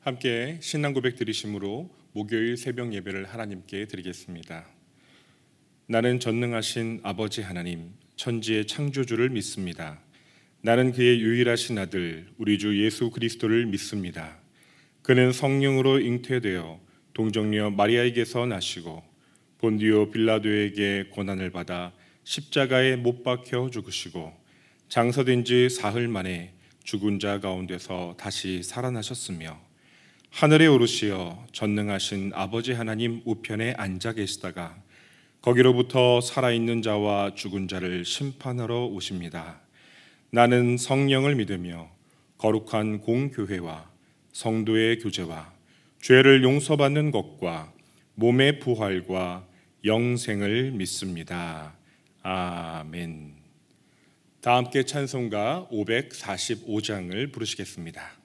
함께 신앙 고백 드리심으로 목요일 새벽 예배를 하나님께 드리겠습니다. 나는 전능하신 아버지 하나님, 천지의 창조주를 믿습니다. 나는 그의 유일하신 아들, 우리 주 예수 그리스도를 믿습니다. 그는 성령으로 잉태되어 동정녀 마리아에게서 나시고 본디오 빌라도에게 고난을 받아 십자가에 못 박혀 죽으시고 장사된 지 사흘 만에 죽은 자 가운데서 다시 살아나셨으며 하늘에 오르시어 전능하신 아버지 하나님 우편에 앉아 계시다가 거기로부터 살아있는 자와 죽은 자를 심판하러 오십니다. 나는 성령을 믿으며 거룩한 공교회와 성도의 교제와 죄를 용서받는 것과 몸의 부활과 영생을 믿습니다. 아멘. 다 함께 찬송가 545장을 부르시겠습니다.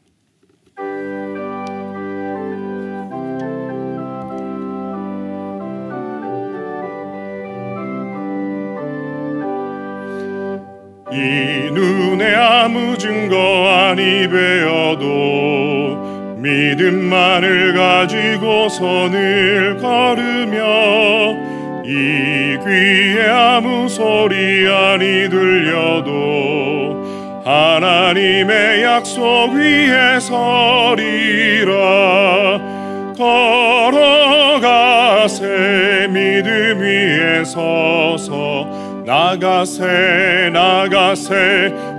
이 눈에 아무 증거 아니 배어도 믿음만을 가지고 선을 걸으며 이 귀에 아무 소리 아니 들려도 하나님의 약속 위에 서리라. 걸어가세 믿음 위에 서서 나가세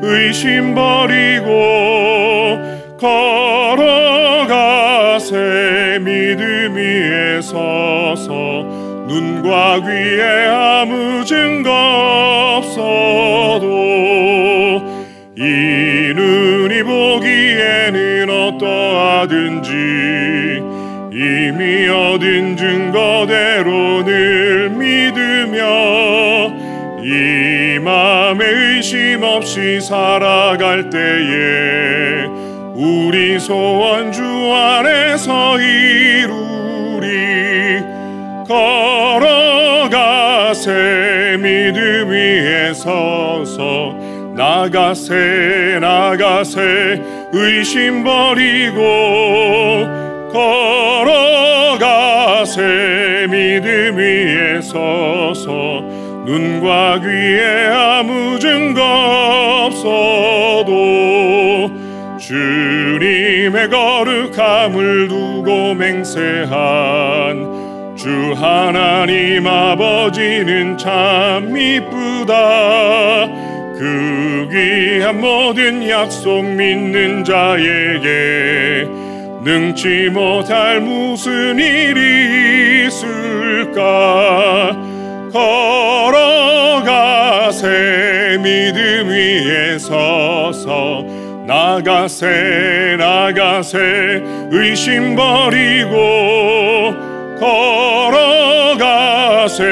의심 버리고 걸어가세 믿음 위에 서서 눈과 귀에 아무 증거 없어도 이 눈이 보기에는 어떠하든지 이미 얻은 증거대로 늘 믿으며 이 맘에 의심 없이 살아갈 때에 우리 소원 주 안에서 이루리. 걸어가세 믿음 위에 서서 나가세 의심 버리고 걸어가세 믿음 위에 서서 눈과 귀에 아무 증거 없어도 주님의 거룩함을 두고 맹세한 주 하나님 아버지는 참 이쁘다. 그 귀한 모든 약속 믿는 자에게 능치 못할 무슨 일이 있을까. 걸어가세 믿음 위에 서서 나가세 의심 버리고 걸어가세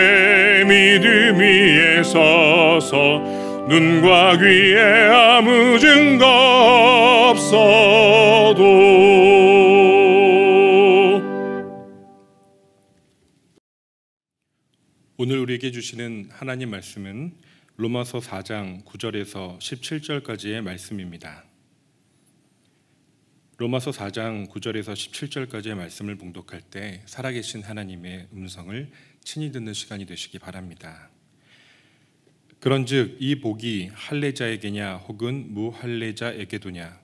믿음 위에 서서 눈과 귀에 아무 증거 없어도. 오늘 우리에게 주시는 하나님 말씀은 로마서 4장 9절에서 17절까지의 말씀입니다. 로마서 4장 9절에서 17절까지의 말씀을 봉독할 때 살아계신 하나님의 음성을 친히 듣는 시간이 되시기 바랍니다. 그런즉 이 복이 할례자에게냐 혹은 무할례자에게도냐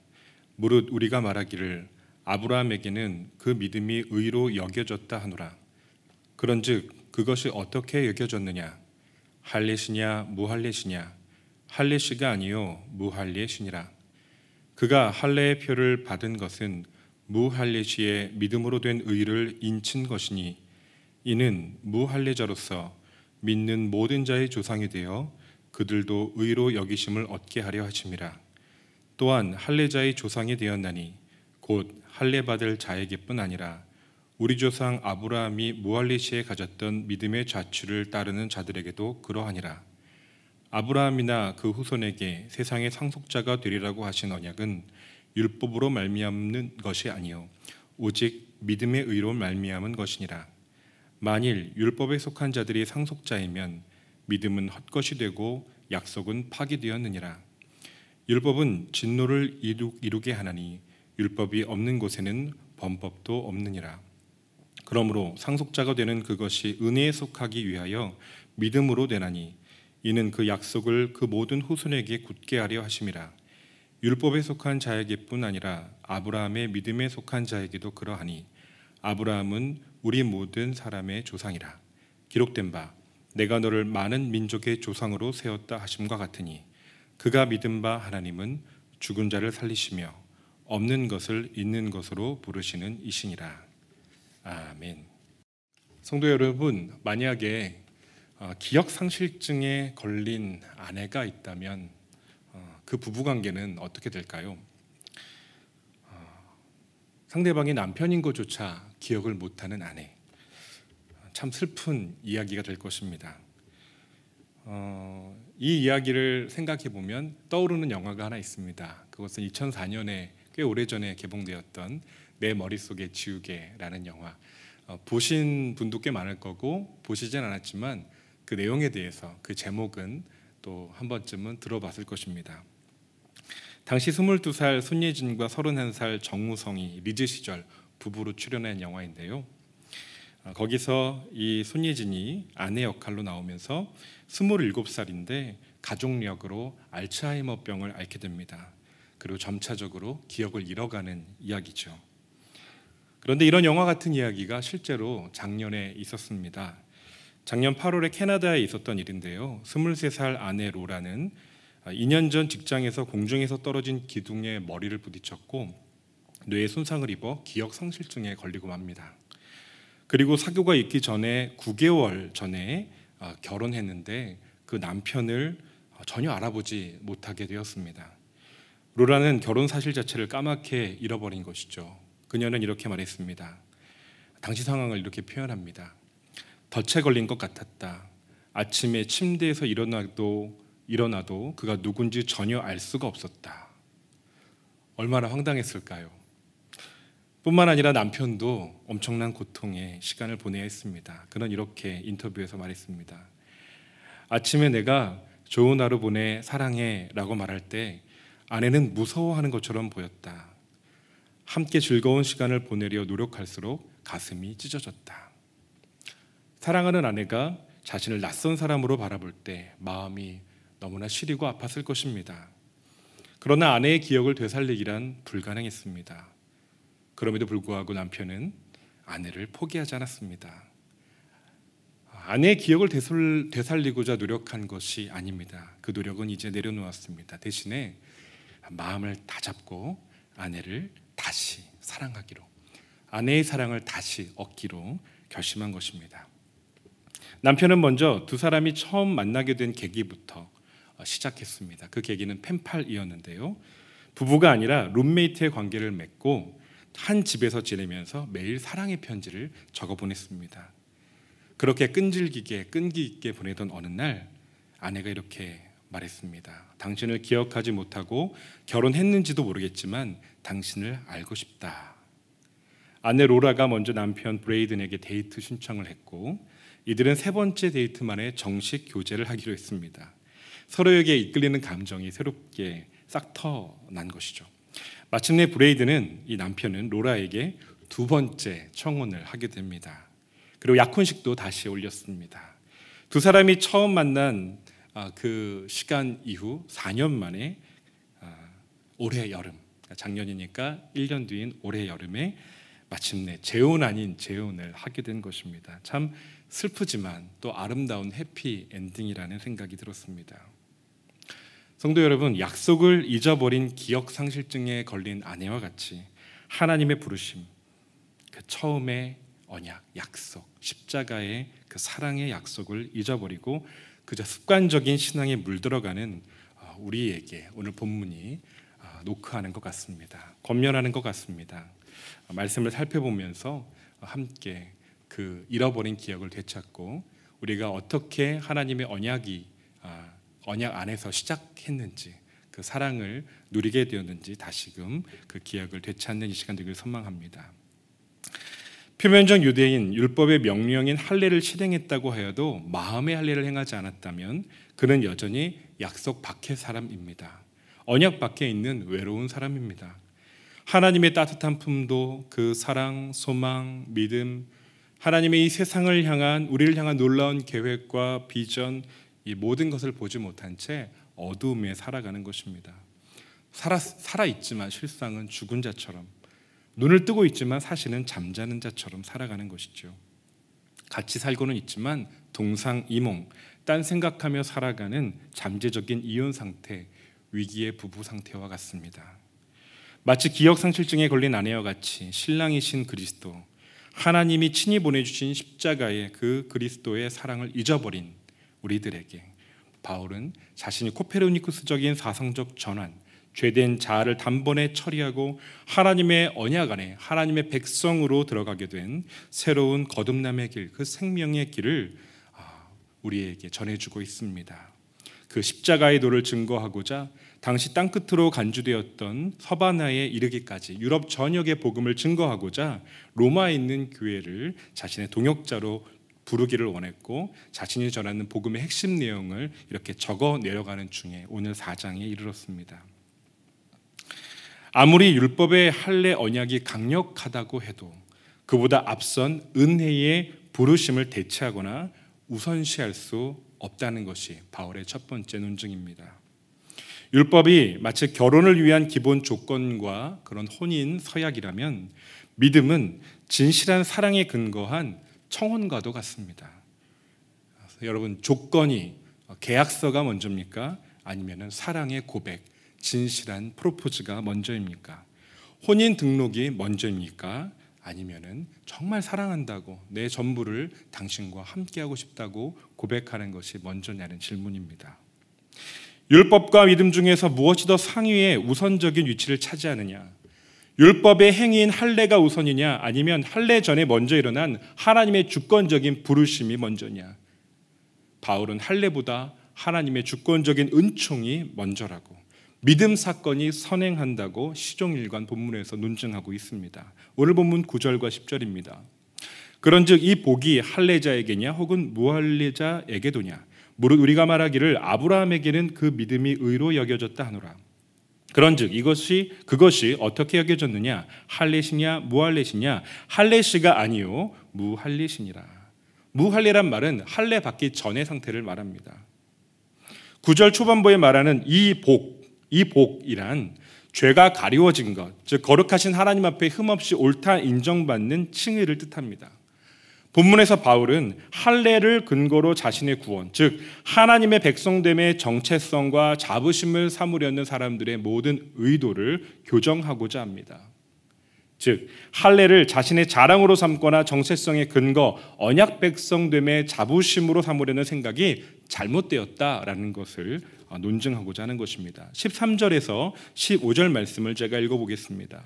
무릇 우리가 말하기를 아브라함에게는 그 믿음이 의로 여겨졌다 하노라. 그런즉 그것이 어떻게 여겨졌느냐? 할례시냐 무할례시냐? 할례시가 아니요 무할례시니라. 그가 할례의 표를 받은 것은 무할례시의 믿음으로 된 의를 인친 것이니 이는 무할례자로서 믿는 모든 자의 조상이 되어 그들도 의로 여기심을 얻게 하려 하심이라. 또한 할례자의 조상이 되었나니 곧 할례 받을 자에게뿐 아니라 우리 조상 아브라함이 무할례시에 가졌던 믿음의 자취를 따르는 자들에게도 그러하니라. 아브라함이나 그 후손에게 세상의 상속자가 되리라고 하신 언약은 율법으로 말미암는 것이 아니요 오직 믿음의 의로 말미암은 것이니라. 만일 율법에 속한 자들이 상속자이면 믿음은 헛것이 되고 약속은 파기되었느니라. 율법은 진노를 이루게 하나니 율법이 없는 곳에는 범법도 없느니라. 그러므로 상속자가 되는 그것이 은혜에 속하기 위하여 믿음으로 되나니 이는 그 약속을 그 모든 후손에게 굳게 하려 하심이라. 율법에 속한 자에게뿐 아니라 아브라함의 믿음에 속한 자에게도 그러하니 아브라함은 우리 모든 사람의 조상이라. 기록된 바 내가 너를 많은 민족의 조상으로 세웠다 하심과 같으니 그가 믿은 바 하나님은 죽은 자를 살리시며 없는 것을 있는 것으로 부르시는 이시니라. 아멘. 성도 여러분, 만약에 기억상실증에 걸린 아내가 있다면 그 부부관계는 어떻게 될까요? 상대방이 남편인 것조차 기억을 못하는 아내, 참 슬픈 이야기가 될 것입니다. 이 이야기를 생각해 보면 떠오르는 영화가 하나 있습니다. 그것은 2004년에 꽤 오래전에 개봉되었던 내 머릿속의 지우개라는 영화. 보신 분도 꽤 많을 거고 보시진 않았지만 그 내용에 대해서, 그 제목은 또 한 번쯤은 들어봤을 것입니다. 당시 22살 손예진과 31살 정우성이 리즈 시절 부부로 출연한 영화인데요. 거기서 이 손예진이 아내 역할로 나오면서 27살인데 가족력으로 알츠하이머병을 앓게 됩니다. 그리고 점차적으로 기억을 잃어가는 이야기죠. 그런데 이런 영화 같은 이야기가 실제로 작년에 있었습니다. 작년 8월에 캐나다에 있었던 일인데요. 23살 아내 로라는 2년 전 직장에서 공중에서 떨어진 기둥에 머리를 부딪혔고 뇌에 손상을 입어 기억상실증에 걸리고 맙니다. 그리고 사고가 있기 전에 9개월 전에 결혼했는데 그 남편을 전혀 알아보지 못하게 되었습니다. 로라는 결혼 사실 자체를 까맣게 잃어버린 것이죠. 그녀는 이렇게 말했습니다. 당시 상황을 이렇게 표현합니다. 덫에 걸린 것 같았다. 아침에 침대에서 일어나도 그가 누군지 전혀 알 수가 없었다. 얼마나 황당했을까요? 뿐만 아니라 남편도 엄청난 고통의 시간을 보내야 했습니다. 그는 이렇게 인터뷰에서 말했습니다. 아침에 내가 좋은 하루 보내 사랑해 라고 말할 때 아내는 무서워하는 것처럼 보였다. 함께 즐거운 시간을 보내려 노력할수록 가슴이 찢어졌다. 사랑하는 아내가 자신을 낯선 사람으로 바라볼 때 마음이 너무나 시리고 아팠을 것입니다. 그러나 아내의 기억을 되살리기란 불가능했습니다. 그럼에도 불구하고 남편은 아내를 포기하지 않았습니다. 아내의 기억을 되살리고자 노력한 것이 아닙니다. 그 노력은 이제 내려놓았습니다. 대신에 마음을 다잡고 아내를 다시 사랑하기로, 아내의 사랑을 다시 얻기로 결심한 것입니다. 남편은 먼저 두 사람이 처음 만나게 된 계기부터 시작했습니다. 그 계기는 펜팔이었는데요. 부부가 아니라 룸메이트의 관계를 맺고 한 집에서 지내면서 매일 사랑의 편지를 적어 보냈습니다. 그렇게 끈기 있게 보내던 어느 날 아내가 이렇게 말했습니다. 당신을 기억하지 못하고 결혼했는지도 모르겠지만 당신을 알고 싶다. 아내 로라가 먼저 남편 브레이든에게 데이트 신청을 했고 이들은 세 번째 데이트 만에 정식 교제를 하기로 했습니다. 서로에게 이끌리는 감정이 새롭게 싹 터난 것이죠. 마침내 브레이든은, 이 남편은 로라에게 두 번째 청혼을 하게 됩니다. 그리고 약혼식도 다시 올렸습니다. 두 사람이 처음 만난 그 시간 이후 4년 만에 올해 여름, 작년이니까 1년 뒤인 올해 여름에 마침내 재혼 아닌 재혼을 하게 된 것입니다. 참 슬프지만 또 아름다운 해피 엔딩이라는 생각이 들었습니다. 성도 여러분, 약속을 잊어버린 기억상실증에 걸린 아내와 같이 하나님의 부르심, 그 처음의 언약, 약속, 십자가의 그 사랑의 약속을 잊어버리고 그저 습관적인 신앙에 물들어가는 우리에게 오늘 본문이 노크하는 것 같습니다. 권면하는 것 같습니다. 말씀을 살펴보면서 함께 그 잃어버린 기억을 되찾고 우리가 어떻게 하나님의 언약 안에서 시작했는지, 그 사랑을 누리게 되었는지 다시금 그 기억을 되찾는 이 시간 되기를 소망합니다. 표면적 유대인, 율법의 명령인 할례를 실행했다고 하여도 마음의 할례를 행하지 않았다면 그는 여전히 약속 밖의 사람입니다. 언약 밖에 있는 외로운 사람입니다. 하나님의 따뜻한 품도, 그 사랑, 소망, 믿음, 하나님의 이 세상을 향한, 우리를 향한 놀라운 계획과 비전, 이 모든 것을 보지 못한 채 어두움에 살아가는 것입니다. 살아있지만 실상은 죽은 자처럼, 눈을 뜨고 있지만 사실은 잠자는 자처럼 살아가는 것이죠. 같이 살고는 있지만 동상이몽, 딴 생각하며 살아가는 잠재적인 이혼 상태, 위기의 부부 상태와 같습니다. 마치 기억상실증에 걸린 아내와 같이 신랑이신 그리스도, 하나님이 친히 보내주신 십자가의 그 그리스도의 사랑을 잊어버린 우리들에게 바울은 자신이 코페르니쿠스적인 사상적 전환, 죄된 자아를 단번에 처리하고 하나님의 언약 안에 하나님의 백성으로 들어가게 된 새로운 거듭남의 길, 그 생명의 길을 우리에게 전해주고 있습니다. 그 십자가의 도를 증거하고자 당시 땅끝으로 간주되었던 서바나에 이르기까지 유럽 전역의 복음을 증거하고자 로마에 있는 교회를 자신의 동역자로 부르기를 원했고, 자신이 전하는 복음의 핵심 내용을 이렇게 적어 내려가는 중에 오늘 4장에 이르렀습니다. 아무리 율법의 할례 언약이 강력하다고 해도 그보다 앞선 은혜의 부르심을 대체하거나 우선시할 수 없다는 것이 바울의 첫 번째 논증입니다. 율법이 마치 결혼을 위한 기본 조건과 그런 혼인 서약이라면 믿음은 진실한 사랑에 근거한 청혼과도 같습니다. 여러분, 조건이 계약서가 먼저입니까? 아니면 사랑의 고백, 진실한 프로포즈가 먼저입니까? 혼인 등록이 먼저입니까? 아니면은 정말 사랑한다고 내 전부를 당신과 함께하고 싶다고 고백하는 것이 먼저냐는 질문입니다. 율법과 믿음 중에서 무엇이 더 상위의 우선적인 위치를 차지하느냐? 율법의 행위인 할례가 우선이냐, 아니면 할례 전에 먼저 일어난 하나님의 주권적인 부르심이 먼저냐? 바울은 할례보다 하나님의 주권적인 은총이 먼저라고, 믿음 사건이 선행한다고 시종일관 본문에서 논증하고 있습니다. 오늘 본문 9절과 10절입니다. 그런즉 이 복이 할례자에게냐 혹은 무할례자에게도냐? 무릇 우리가 말하기를 아브라함에게는 그 믿음이 의로 여겨졌다 하노라. 그런즉 그것이 어떻게 여겨졌느냐? 할례시냐 무할례시냐? 할례시가 아니요 무할례시니라. 무할례란 말은 할례 받기 전의 상태를 말합니다. 9절 초반부에 말하는 이 복이란 죄가 가리워진 것, 즉 거룩하신 하나님 앞에 흠없이 옳다 인정받는 칭의를 뜻합니다. 본문에서 바울은 할례를 근거로 자신의 구원, 즉 하나님의 백성됨의 정체성과 자부심을 삼으려는 사람들의 모든 의도를 교정하고자 합니다. 즉 할례를 자신의 자랑으로 삼거나 정체성의 근거, 언약 백성됨의 자부심으로 삼으려는 생각이 잘못되었다라는 것을 논증하고자 하는 것입니다. 13절에서 15절 말씀을 제가 읽어보겠습니다.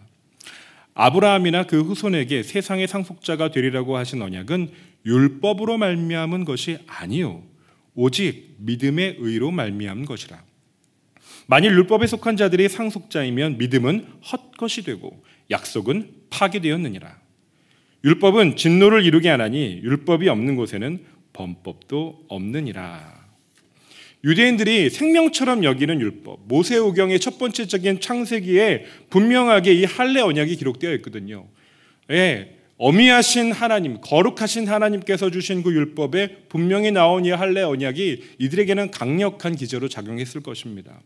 아브라함이나 그 후손에게 세상의 상속자가 되리라고 하신 언약은 율법으로 말미암은 것이 아니요 오직 믿음의 의로 말미암은 것이라. 만일 율법에 속한 자들이 상속자이면 믿음은 헛것이 되고 약속은 파기되었느니라. 율법은 진노를 이루게 하나니 율법이 없는 곳에는 범법도 없느니라. 유대인들이 생명처럼 여기는 율법, 모세오경의 첫 번째적인 창세기에 분명하게 이 할례 언약이 기록되어 있거든요. 어미하신 하나님, 거룩하신 하나님께서 주신 그 율법에 분명히 나온 이 할례 언약이 이들에게는 강력한 기저로 작용했을 것입니다.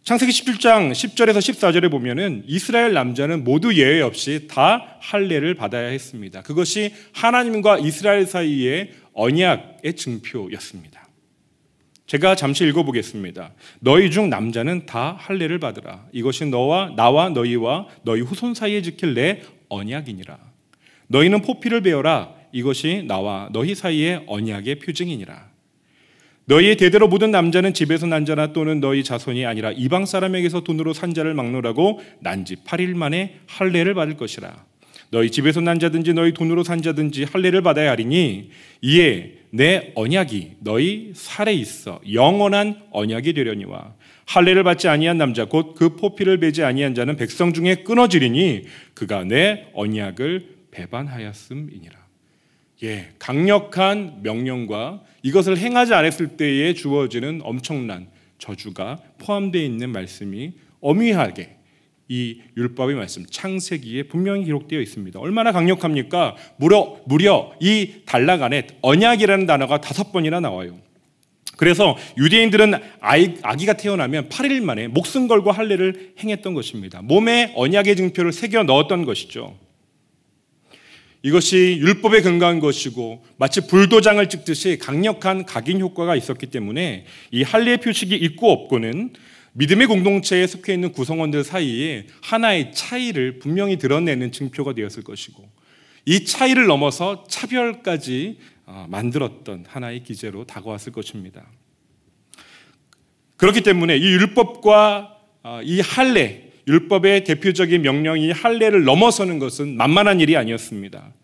창세기 17장 10절에서 14절에 보면은 이스라엘 남자는 모두 예외 없이 다 할례를 받아야 했습니다. 그것이 하나님과 이스라엘 사이의 언약의 증표였습니다. 제가 잠시 읽어보겠습니다. 너희 중 남자는 다 할례를 받으라. 이것이 나와 너희와 너희 후손 사이에 지킬 내 언약이니라. 너희는 포피를 베어라. 이것이 나와 너희 사이의 언약의 표징이니라. 너희의 대대로 모든 남자는 집에서 난 자나 또는 너희 자손이 아니라 이방 사람에게서 돈으로 산 자를 막노라고 난지 8일 만에 할례를 받을 것이라. 너희 집에서 난 자든지 너희 돈으로 산 자든지 할례를 받아야 하리니 이에 내 언약이 너희 살에 있어 영원한 언약이 되려니와 할례를 받지 아니한 남자 곧 그 포피를 베지 아니한 자는 백성 중에 끊어지리니 그가 내 언약을 배반하였음이니라. 강력한 명령과 이것을 행하지 않았을 때에 주어지는 엄청난 저주가 포함되어 있는 말씀이 엄밀하게 이 율법의 말씀 창세기에 분명히 기록되어 있습니다. 얼마나 강력합니까? 무려 이 단락 안에 언약이라는 단어가 5번이나 나와요. 그래서 유대인들은 아기가 태어나면 8일 만에 목숨 걸고 할례를 행했던 것입니다. 몸에 언약의 증표를 새겨 넣었던 것이죠. 이것이 율법에 근거한 것이고 마치 불도장을 찍듯이 강력한 각인 효과가 있었기 때문에 이 할례 표식이 있고 없고는 믿음의 공동체에 속해 있는 구성원들 사이에 하나의 차이를 분명히 드러내는 증표가 되었을 것이고, 이 차이를 넘어서 차별까지 만들었던 하나의 기제로 다가왔을 것입니다. 그렇기 때문에 이 율법과 이 할례, 율법의 대표적인 명령이 할례를 넘어서는 것은 만만한 일이 아니었습니다.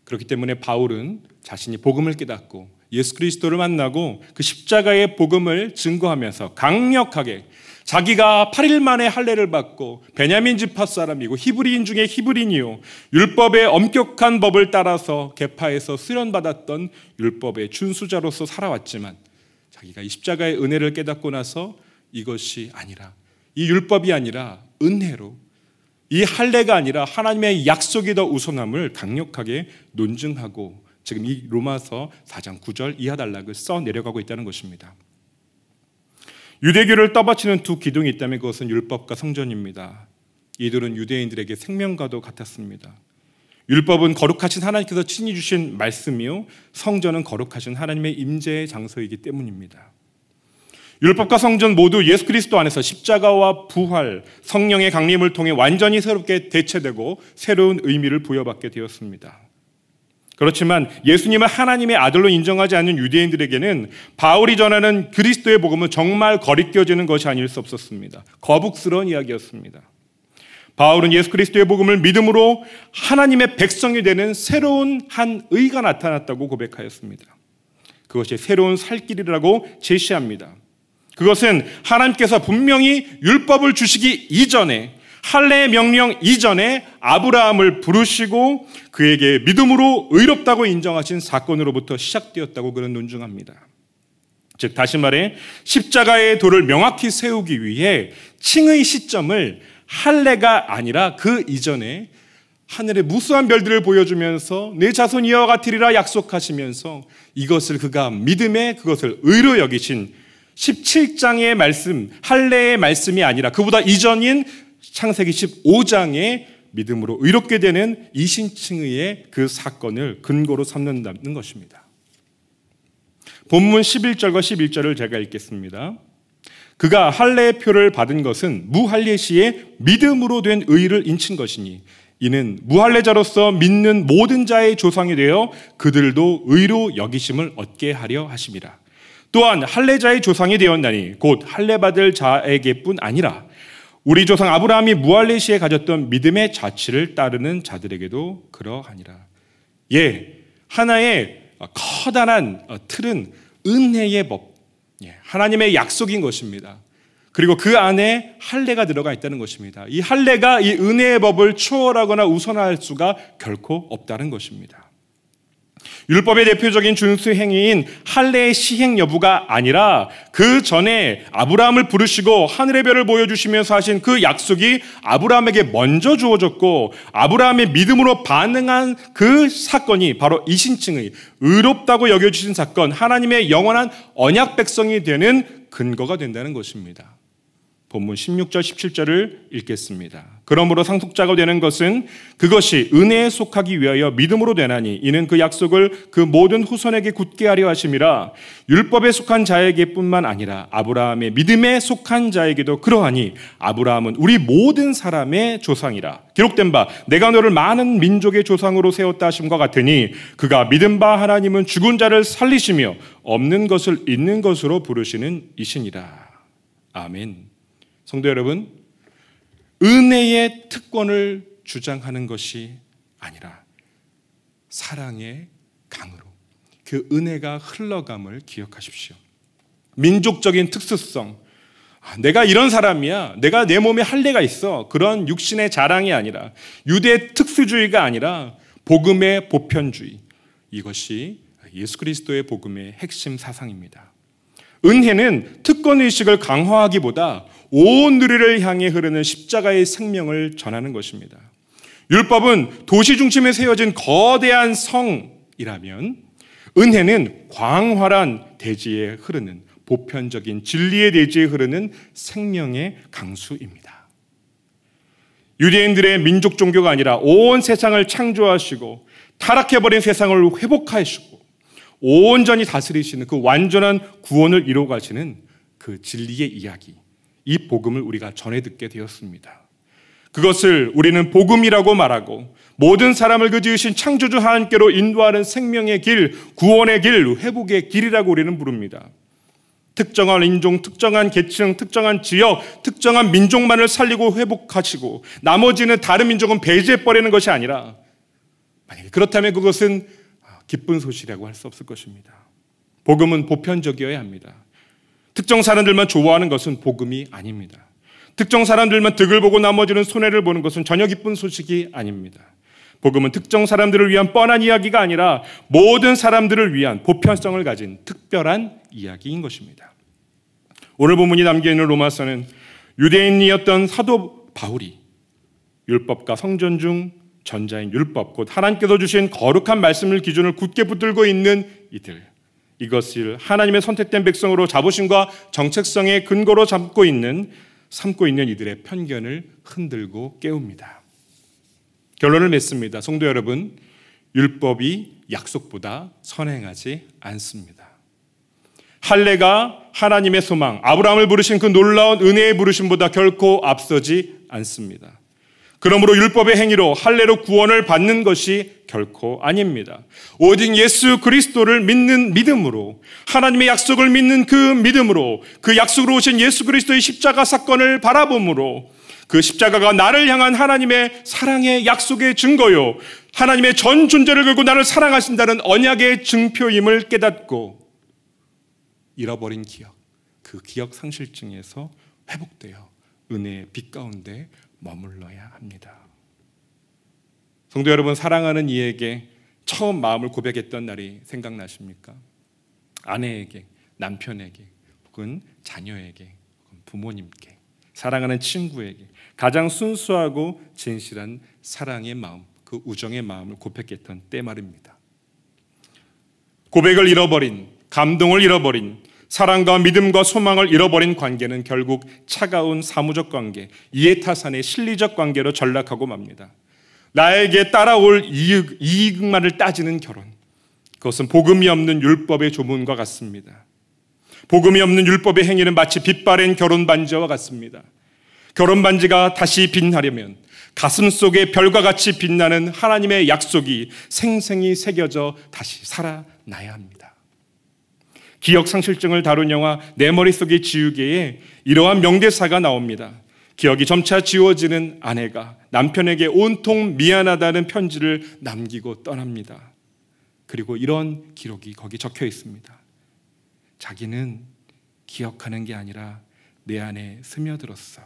그렇기 때문에 바울은 자신이 복음을 깨닫고 예수 그리스도를 만나고 그 십자가의 복음을 증거하면서 강력하게 자기가 8일 만에 할례를 받고 베냐민 지파 사람이고 히브리인 중에 히브리인이요 율법의 엄격한 법을 따라서 계파에서 수련받았던 율법의 준수자로서 살아왔지만 자기가 이 십자가의 은혜를 깨닫고 나서 이것이 아니라, 이 율법이 아니라 은혜로, 이 할례가 아니라 하나님의 약속이 더 우선함을 강력하게 논증하고 지금 이 로마서 4장 9절 이하 단락을 써 내려가고 있다는 것입니다. 유대교를 떠받치는 두 기둥이 있다면 그것은 율법과 성전입니다. 이들은 유대인들에게 생명과도 같았습니다. 율법은 거룩하신 하나님께서 친히 주신 말씀이요 성전은 거룩하신 하나님의 임재의 장소이기 때문입니다. 율법과 성전 모두 예수 그리스도 안에서 십자가와 부활, 성령의 강림을 통해 완전히 새롭게 대체되고 새로운 의미를 부여받게 되었습니다. 그렇지만 예수님을 하나님의 아들로 인정하지 않는 유대인들에게는 바울이 전하는 그리스도의 복음은 정말 거리껴지는 것이 아닐 수 없었습니다. 거북스러운 이야기였습니다. 바울은 예수 그리스도의 복음을 믿음으로 하나님의 백성이 되는 새로운 한 의가 나타났다고 고백하였습니다. 그것이 새로운 살 길이라고 제시합니다. 그것은 하나님께서 분명히 율법을 주시기 이전에, 할례의 명령 이전에 아브라함을 부르시고 그에게 믿음으로 의롭다고 인정하신 사건으로부터 시작되었다고 그는 논증합니다. 즉 다시 말해 십자가의 도를 명확히 세우기 위해 칭의 시점을 할례가 아니라 그 이전에 하늘의 무수한 별들을 보여주면서 내 자손 이와 같으리라 약속하시면서 이것을 그가 믿음에 그것을 의로 여기신 17장의 말씀, 할례의 말씀이 아니라 그보다 이전인 창세기 15장의 믿음으로 의롭게 되는 이신칭의의 그 사건을 근거로 삼는다는 것입니다. 본문 11절과 11절을 제가 읽겠습니다. 그가 할례의 표를 받은 것은 무할례 시에 믿음으로 된 의를 인친 것이니 이는 무할례자로서 믿는 모든 자의 조상이 되어 그들도 의로 여기심을 얻게 하려 하심이라. 또한 할례자의 조상이 되었나니 곧 할례받을 자에게뿐 아니라 우리 조상 아브라함이 무할례 시에 가졌던 믿음의 자취를 따르는 자들에게도 그러하니라. 하나의 커다란 틀은 은혜의 법, 하나님의 약속인 것입니다. 그리고 그 안에 할례가 들어가 있다는 것입니다. 이 할례가 이 은혜의 법을 초월하거나 우선할 수가 결코 없다는 것입니다. 율법의 대표적인 준수 행위인 할례의 시행 여부가 아니라 그 전에 아브라함을 부르시고 하늘의 별을 보여주시면서 하신 그 약속이 아브라함에게 먼저 주어졌고 아브라함의 믿음으로 반응한 그 사건이 바로 이신칭의 의롭다고 여겨주신 사건, 하나님의 영원한 언약 백성이 되는 근거가 된다는 것입니다. 본문 16절 17절을 읽겠습니다. 그러므로 상속자가 되는 것은 그것이 은혜에 속하기 위하여 믿음으로 되나니 이는 그 약속을 그 모든 후손에게 굳게 하려 하심이라. 율법에 속한 자에게뿐만 아니라 아브라함의 믿음에 속한 자에게도 그러하니 아브라함은 우리 모든 사람의 조상이라. 기록된 바 내가 너를 많은 민족의 조상으로 세웠다 하심과 같으니 그가 믿은 바 하나님은 죽은 자를 살리시며 없는 것을 있는 것으로 부르시는 이시니라. 아멘. 성도 여러분, 은혜의 특권을 주장하는 것이 아니라 사랑의 강으로 그 은혜가 흘러감을 기억하십시오. 민족적인 특수성, 내가 이런 사람이야, 내가 내 몸에 할례가 있어, 그런 육신의 자랑이 아니라 유대 특수주의가 아니라 복음의 보편주의, 이것이 예수 그리스도의 복음의 핵심 사상입니다. 은혜는 특권의식을 강화하기보다 온 누리를 향해 흐르는 십자가의 생명을 전하는 것입니다. 율법은 도시 중심에 세워진 거대한 성이라면 은혜는 광활한 대지에 흐르는 보편적인 진리의 대지에 흐르는 생명의 강수입니다. 유대인들의 민족 종교가 아니라 온 세상을 창조하시고 타락해버린 세상을 회복하시고 온전히 다스리시는 그 완전한 구원을 이루어 가시는 그 진리의 이야기, 이 복음을 우리가 전해 듣게 되었습니다. 그것을 우리는 복음이라고 말하고 모든 사람을 그 지으신 창조주 하나님께로 인도하는 생명의 길, 구원의 길, 회복의 길이라고 우리는 부릅니다. 특정한 인종, 특정한 계층, 특정한 지역, 특정한 민족만을 살리고 회복하시고 나머지는 다른 민족은 배제해버리는 것이 아니라, 만약에 그렇다면 그것은 기쁜 소식이라고 할 수 없을 것입니다. 복음은 보편적이어야 합니다. 특정 사람들만 좋아하는 것은 복음이 아닙니다. 특정 사람들만 득을 보고 나머지는 손해를 보는 것은 전혀 기쁜 소식이 아닙니다. 복음은 특정 사람들을 위한 뻔한 이야기가 아니라 모든 사람들을 위한 보편성을 가진 특별한 이야기인 것입니다. 오늘 본문이 담겨있는 로마서는 유대인이었던 사도 바울이 율법과 성전 중 전자인 율법, 곧 하나님께서 주신 거룩한 말씀을 기준을 굳게 붙들고 있는 이들, 이것을 하나님의 선택된 백성으로 자부심과 정체성의 근거로 삼고 있는 이들의 편견을 흔들고 깨웁니다. 결론을 맺습니다. 성도 여러분, 율법이 약속보다 선행하지 않습니다. 할례가 하나님의 소망, 아브라함을 부르신 그 놀라운 은혜의 부르심보다 결코 앞서지 않습니다. 그러므로 율법의 행위로 할례로 구원을 받는 것이 결코 아닙니다. 오직 예수 그리스도를 믿는 믿음으로, 하나님의 약속을 믿는 그 믿음으로, 그 약속으로 오신 예수 그리스도의 십자가 사건을 바라봄으로, 그 십자가가 나를 향한 하나님의 사랑의 약속의 증거요, 하나님의 전 존재를 걸고 나를 사랑하신다는 언약의 증표임을 깨닫고 잃어버린 기억, 그 기억 상실증에서 회복되어 은혜의 빛 가운데 머물러야 합니다. 성도 여러분, 사랑하는 이에게 처음 마음을 고백했던 날이 생각나십니까? 아내에게, 남편에게, 혹은 자녀에게, 혹은 부모님께, 사랑하는 친구에게 가장 순수하고 진실한 사랑의 마음, 그 우정의 마음을 고백했던 때 말입니다. 고백을 잃어버린, 감동을 잃어버린, 사랑과 믿음과 소망을 잃어버린 관계는 결국 차가운 사무적 관계, 이해타산의 실리적 관계로 전락하고 맙니다. 나에게 따라올 이익만을 따지는 결혼, 그것은 복음이 없는 율법의 조문과 같습니다. 복음이 없는 율법의 행위는 마치 빛 바랜 결혼 반지와 같습니다. 결혼 반지가 다시 빛나려면 가슴 속에 별과 같이 빛나는 하나님의 약속이 생생히 새겨져 다시 살아나야 합니다. 기억 상실증을 다룬 영화 내 머릿속의 지우개에 이러한 명대사가 나옵니다. 기억이 점차 지워지는 아내가 남편에게 온통 미안하다는 편지를 남기고 떠납니다. 그리고 이런 기록이 거기 적혀 있습니다. 자기는 기억하는 게 아니라 내 안에 스며들었어.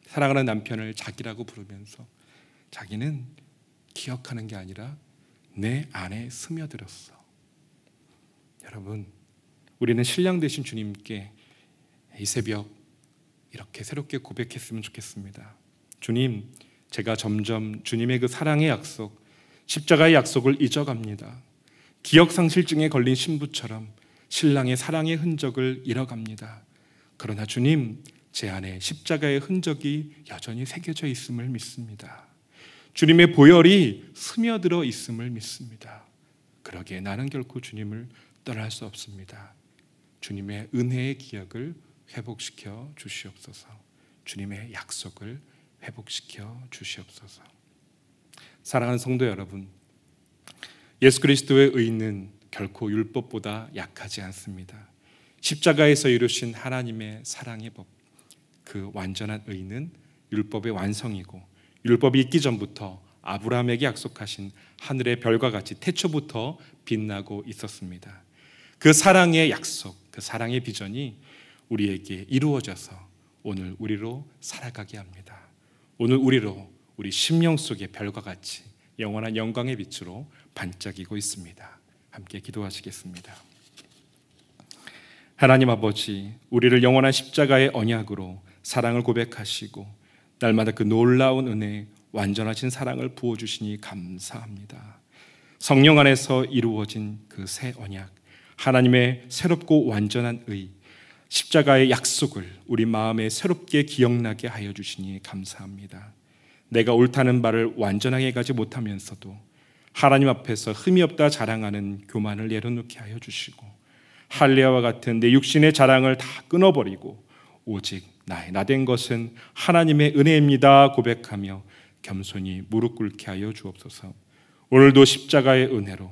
사랑하는 남편을 자기라고 부르면서 자기는 기억하는 게 아니라 내 안에 스며들었어. 여러분, 우리는 신랑 되신 주님께 이 새벽 이렇게 새롭게 고백했으면 좋겠습니다. 주님, 제가 점점 주님의 그 사랑의 약속, 십자가의 약속을 잊어갑니다. 기억상실증에 걸린 신부처럼 신랑의 사랑의 흔적을 잃어갑니다. 그러나 주님, 제 안에 십자가의 흔적이 여전히 새겨져 있음을 믿습니다. 주님의 보혈이 스며들어 있음을 믿습니다. 그러기에 나는 결코 주님을 떠날 수 없습니다. 주님의 은혜의 기억을 회복시켜 주시옵소서. 주님의 약속을 회복시켜 주시옵소서. 사랑하는 성도 여러분, 예수 그리스도의 의는 결코 율법보다 약하지 않습니다. 십자가에서 이루신 하나님의 사랑의 법, 그 완전한 의는 율법의 완성이고, 율법이 있기 전부터 아브라함에게 약속하신 하늘의 별과 같이 태초부터 빛나고 있었습니다. 그 사랑의 약속, 그 사랑의 비전이 우리에게 이루어져서 오늘 우리로 살아가게 합니다. 오늘 우리로 우리 심령 속의 별과 같이 영원한 영광의 빛으로 반짝이고 있습니다. 함께 기도하시겠습니다. 하나님 아버지, 우리를 영원한 십자가의 언약으로 사랑을 고백하시고 날마다 그 놀라운 은혜, 완전하신 사랑을 부어주시니 감사합니다. 성령 안에서 이루어진 그 새 언약, 하나님의 새롭고 완전한 의, 십자가의 약속을 우리 마음에 새롭게 기억나게 하여 주시니 감사합니다. 내가 옳다는 바를 완전하게 가지 못하면서도 하나님 앞에서 흠이 없다 자랑하는 교만을 내려놓게 하여 주시고, 할례와 같은 내 육신의 자랑을 다 끊어버리고 오직 나의 나된 것은 하나님의 은혜입니다 고백하며 겸손히 무릎 꿇게 하여 주옵소서. 오늘도 십자가의 은혜로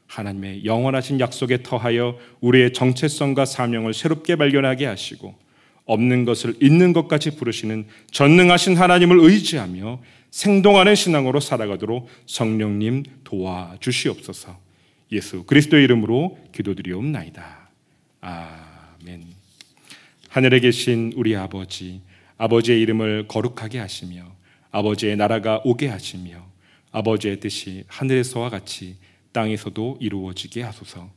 하나님의 영원하신 약속에 터하여 우리의 정체성과 사명을 새롭게 발견하게 하시고, 없는 것을 있는 것까지 부르시는 전능하신 하나님을 의지하며 생동하는 신앙으로 살아가도록 성령님 도와주시옵소서. 예수 그리스도의 이름으로 기도드리옵나이다. 아멘. 하늘에 계신 우리 아버지, 아버지의 이름을 거룩하게 하시며 아버지의 나라가 오게 하시며 아버지의 뜻이 하늘에서와 같이 땅에서도 이루어지게 하소서.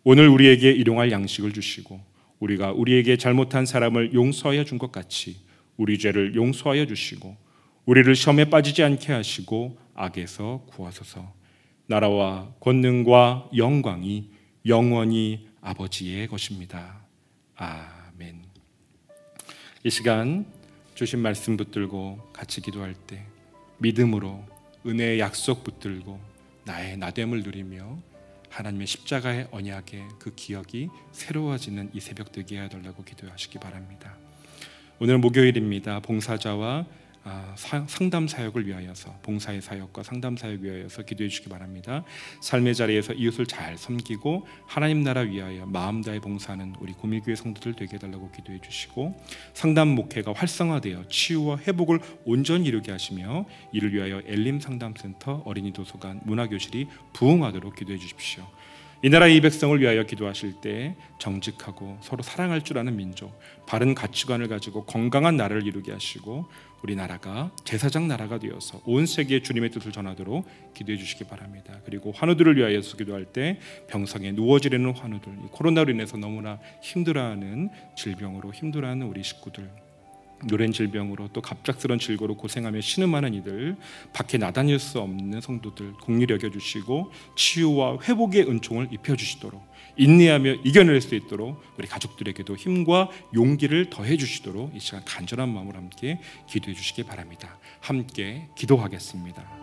오늘 우리에게 일용할 양식을 주시고 우리가 우리에게 잘못한 사람을 용서하여 준 것 같이 우리 죄를 용서하여 주시고 우리를 시험에 빠지지 않게 하시고 악에서 구하소서. 나라와 권능과 영광이 영원히 아버지의 것입니다. 아멘. 이 시간 주신 말씀 붙들고 같이 기도할 때 믿음으로 은혜의 약속 붙들고 나의 나됨을 누리며 하나님의 십자가의 언약의 그 기억이 새로워지는 이 새벽 되게 해달라고 기도하시기 바랍니다. 오늘 목요일입니다. 봉사자와 상담 사역을 위하여서, 봉사의 사역과 상담 사역 위하여서 기도해 주시기 바랍니다. 삶의 자리에서 이웃을 잘 섬기고 하나님 나라 위하여 마음 다해 봉사하는 우리 구미교회 성도들 되게 해달라고 기도해 주시고, 상담 목회가 활성화되어 치유와 회복을 온전히 이루게 하시며 이를 위하여 엘림 상담센터, 어린이 도서관, 문화교실이 부흥하도록 기도해 주십시오. 이 나라 이 백성을 위하여 기도하실 때 정직하고 서로 사랑할 줄 아는 민족, 바른 가치관을 가지고 건강한 나라를 이루게 하시고 우리 나라가 제사장 나라가 되어서 온 세계에 주님의 뜻을 전하도록 기도해 주시기 바랍니다. 그리고 환우들을 위하여서 기도할 때 병상에 누워지려는 환우들, 코로나로 인해서 너무나 힘들어하는 질병으로 힘들어하는 우리 식구들, 노랜 질병으로 또 갑작스런 질고로 고생하며 신음하는 이들, 밖에 나다닐 수 없는 성도들 긍휼히 여겨주시고 치유와 회복의 은총을 입혀주시도록, 인내하며 이겨낼 수 있도록 우리 가족들에게도 힘과 용기를 더해 주시도록 이 시간 간절한 마음으로 함께 기도해 주시기 바랍니다. 함께 기도하겠습니다.